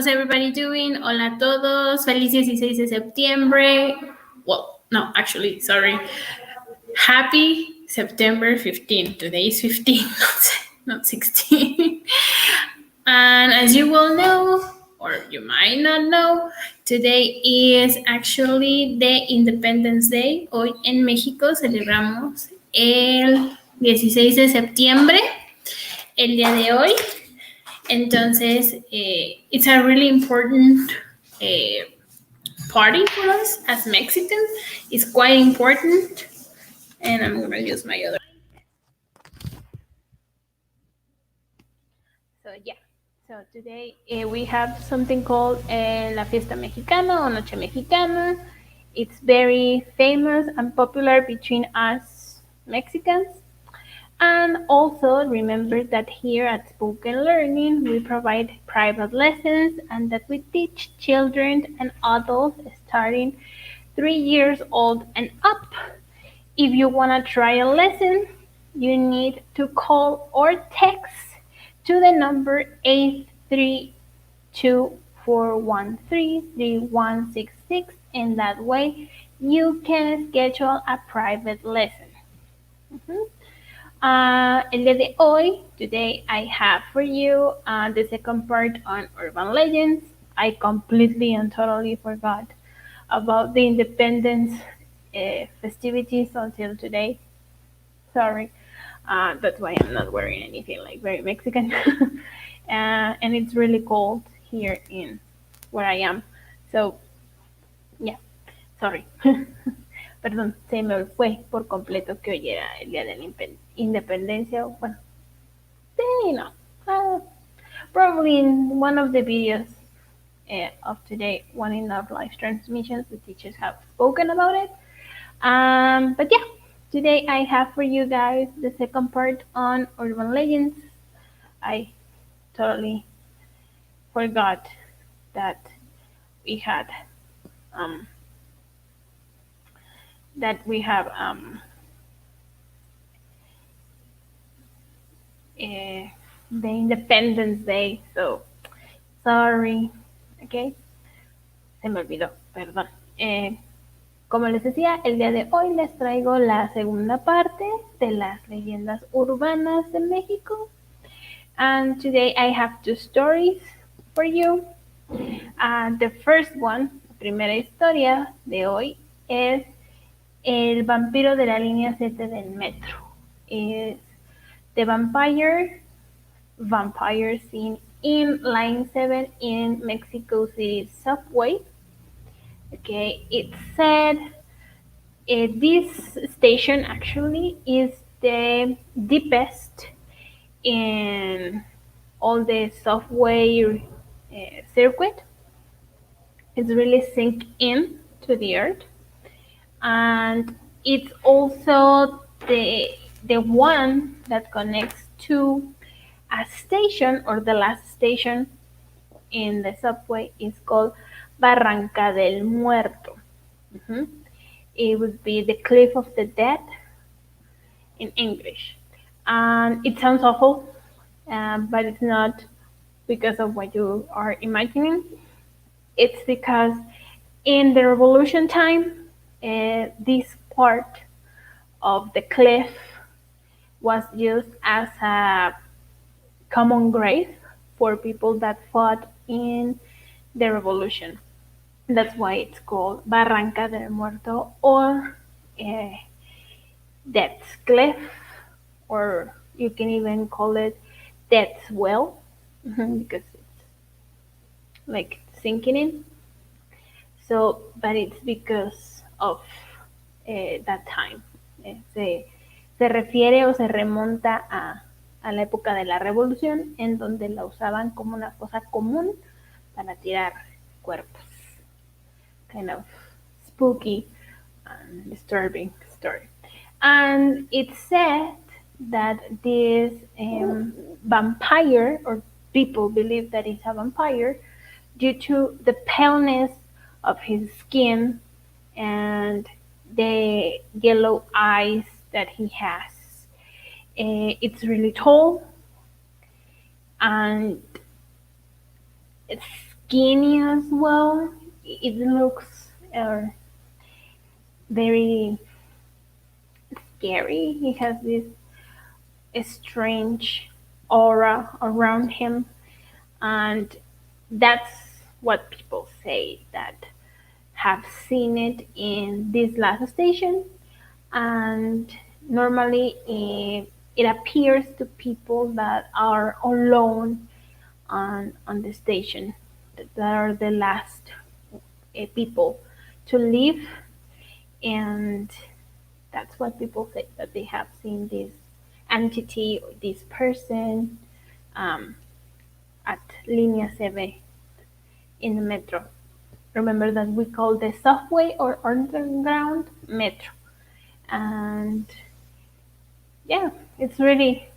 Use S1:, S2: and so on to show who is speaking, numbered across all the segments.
S1: How's everybody doing? Hola a todos. Feliz 16 de septiembre. Well, no, actually, sorry. Happy September 15. Today is 15, not 16. And as you will know, or you might not know, today is actually the Independence Day. Hoy en México celebramos el 16 de septiembre, el día de hoy. Entonces, it's a really important party for us as Mexicans. It's quite important. And I'm going to use my other. So, yeah. So, today we have something called La Fiesta Mexicana or Noche Mexicana. It's very famous and popular between us Mexicans. And also remember that here at Spoken Learning, we provide private lessons and that we teach children and adults starting 3 years old and up. If you want to try a lesson, you need to call or text to the number 832-413-3166, and that way you can schedule a private lesson. El día de hoy, today I have for you the second part on urban legends. I completely and totally forgot about the independence festivities until today. Sorry. That's why I'm not wearing anything like very Mexican. And it's really cold here in where I am. So, yeah, sorry. Perdón, se me fue por completo que hoy era el día de la independencia. Bueno, sí, no. Probably in one of the videos of today, one in our live transmissions, the teachers have spoken about it. But yeah, today I have for you guys the second part on urban legends. I totally forgot that we have the Independence Day. So sorry, okay. Se me olvidó, perdón. Como les decía, el día de hoy les traigo la segunda parte de las leyendas urbanas de México. And today I have two stories for you. The first one, la primera historia de hoy, es El vampiro de la línea 7 del metro. Is the vampire seen in line 7 in Mexico City subway. Okay, it said this station actually is the deepest in all the subway circuit. It's really sink in to the earth, and it's also the one that connects to a station, or the last station in the subway is called Barranca del Muerto. It would be the Cliff of the Dead in English. And it sounds awful, but it's not because of what you are imagining. It's because in the revolution time, this part of the cliff was used as a common grave for people that fought in the revolution. That's why it's called Barranca del Muerto, or Death's Cliff, or you can even call it Death's Well, because it's like sinking in. So, but it's because of that time. Se refiere o se remonta a la época de la revolución, en donde la usaban como una cosa común para tirar cuerpos. Kind of spooky and disturbing story. And it said that this vampire, or people believe that it's a vampire, due to the paleness of his skin and the yellow eyes that he has. It's really tall, and it's skinny as well. It looks very scary. He has this strange aura around him, and that's what people say that have seen it in this last station. And normally it appears to people that are alone on the station, that are the last people to leave, and that's what people say, that they have seen this entity or this person um, at Línea CB in the metro. Remember that we call the subway or underground metro. And yeah, it's really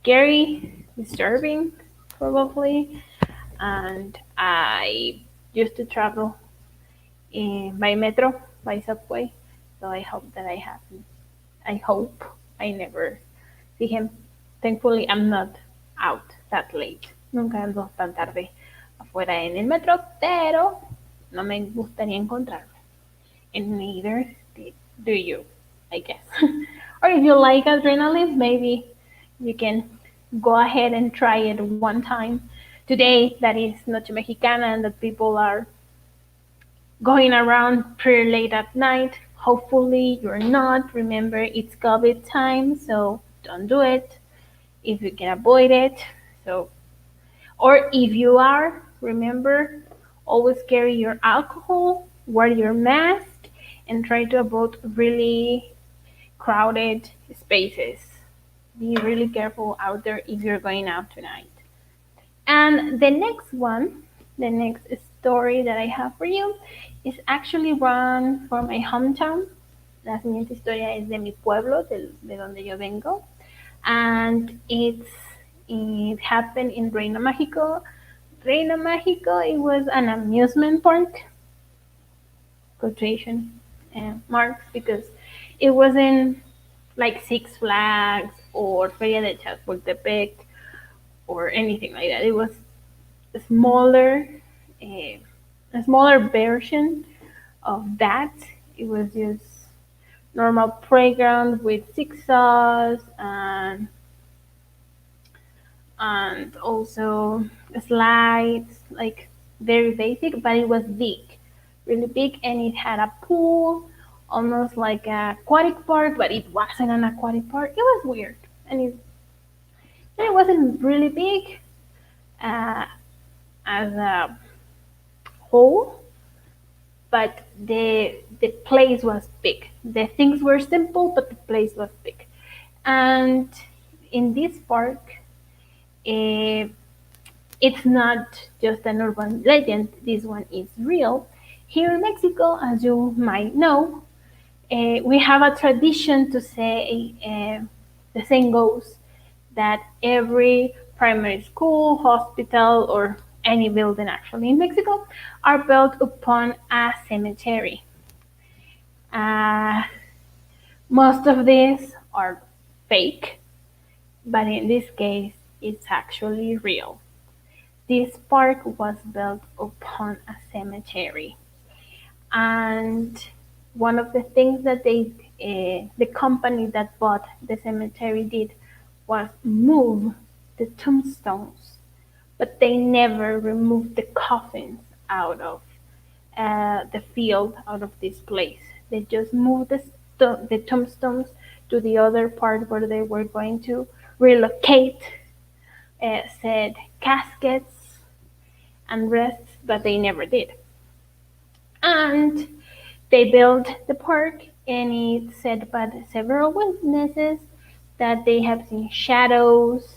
S1: scary, disturbing, probably. And I used to travel by metro, by subway. So I hope that I haven't. I hope I never see him. Thankfully, I'm not out that late. Nunca ando tan tarde afuera en el metro, pero no me gustaría encontrarlo. And neither do you, I guess. Or if you like adrenaline, maybe you can go ahead and try it one time today. That is Noche Mexicana, and that people are going around pretty late at night. Hopefully, you're not. Remember, it's COVID time, so don't do it if you can avoid it. So, or if you are, remember, always carry your alcohol, wear your mask, and try to avoid really crowded spaces. Be really careful out there if you're going out tonight. And the next one, the next story that I have for you is actually one from my hometown. La siguiente historia es de mi pueblo, de donde yo vengo. And it happened in Reino Mágico. Reino Mágico, it was an amusement park, quotation marks, because it wasn't like Six Flags or Feria de Chapultepec or anything like that. It was a smaller, a, a smaller version of that. It was just normal playground with zigzags and also slides, like very basic, but it was big, really big, and it had a pool, almost like a aquatic park, but it wasn't an aquatic park. It was weird, and it wasn't really big uh, as a whole, but the place was big. The things were simple, but the place was big. And in this park, uh, it's not just an urban legend. This one is real. Here in Mexico, as you might know, we have a tradition to say the saying goes that every primary school, hospital, or any building actually in Mexico are built upon a cemetery. Uh, Most of these are fake, but in this case, it's actually real. This park was built upon a cemetery, and one of the things that the company that bought the cemetery did was move the tombstones, but they never removed the coffins out of the field, out of this place. They just moved the tombstones to the other part where they were going to relocate said caskets and rests, but they never did. And they built the park, and it's said by several witnesses that they have seen shadows.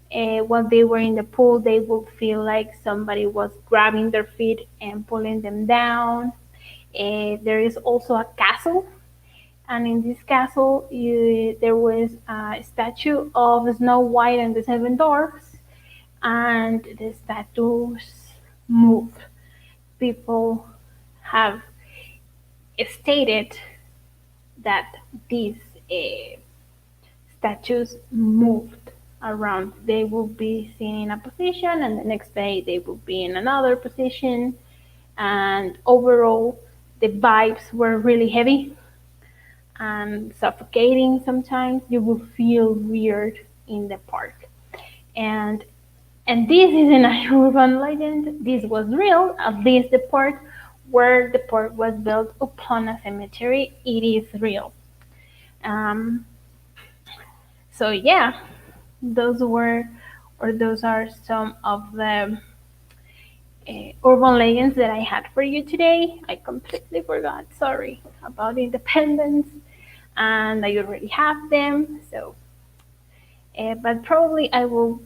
S1: While they were in the pool, they would feel like somebody was grabbing their feet and pulling them down. There is also a castle, and in this castle, there was a statue of Snow White and the Seven Dwarfs, and the statues move. People have stated that these statues moved. around. They will be seen in a position, and the next day they will be in another position. And overall, the vibes were really heavy and suffocating sometimes. You will feel weird in the park. And this isn't a urban legend. This was real. At least the part where the park was built upon a cemetery, it is real. Um, so yeah, those were or those are some of the urban legends that I had for you today. I completely forgot. Sorry about independence, and I already have them. So, but probably I will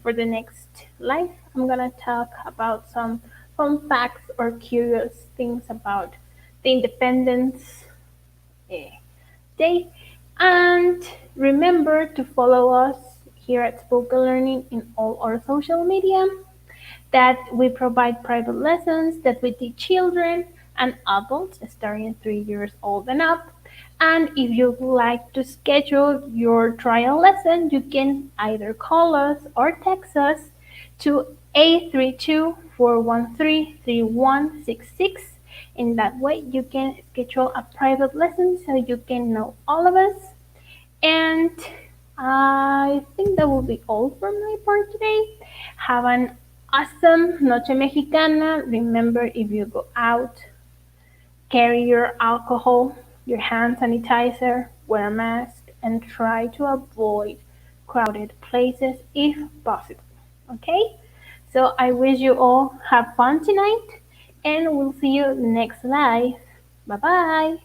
S1: for the next live. I'm gonna talk about some fun facts or curious things about the Independence uh, Day. And remember to follow us here at Spoken Learning in all our social media, that we provide private lessons that we teach children and adults starting 3 years old and up. And if you'd like to schedule your trial lesson, you can either call us or text us to 832-413-3166. In that way, you can schedule a private lesson so you can know all of us. And I think that will be all from my part today. Have an awesome Noche Mexicana. Remember, if you go out, carry your alcohol, your hand sanitizer, wear a mask, and try to avoid crowded places if possible. Okay? So I wish you all have fun tonight, and we'll see you next live. Bye bye.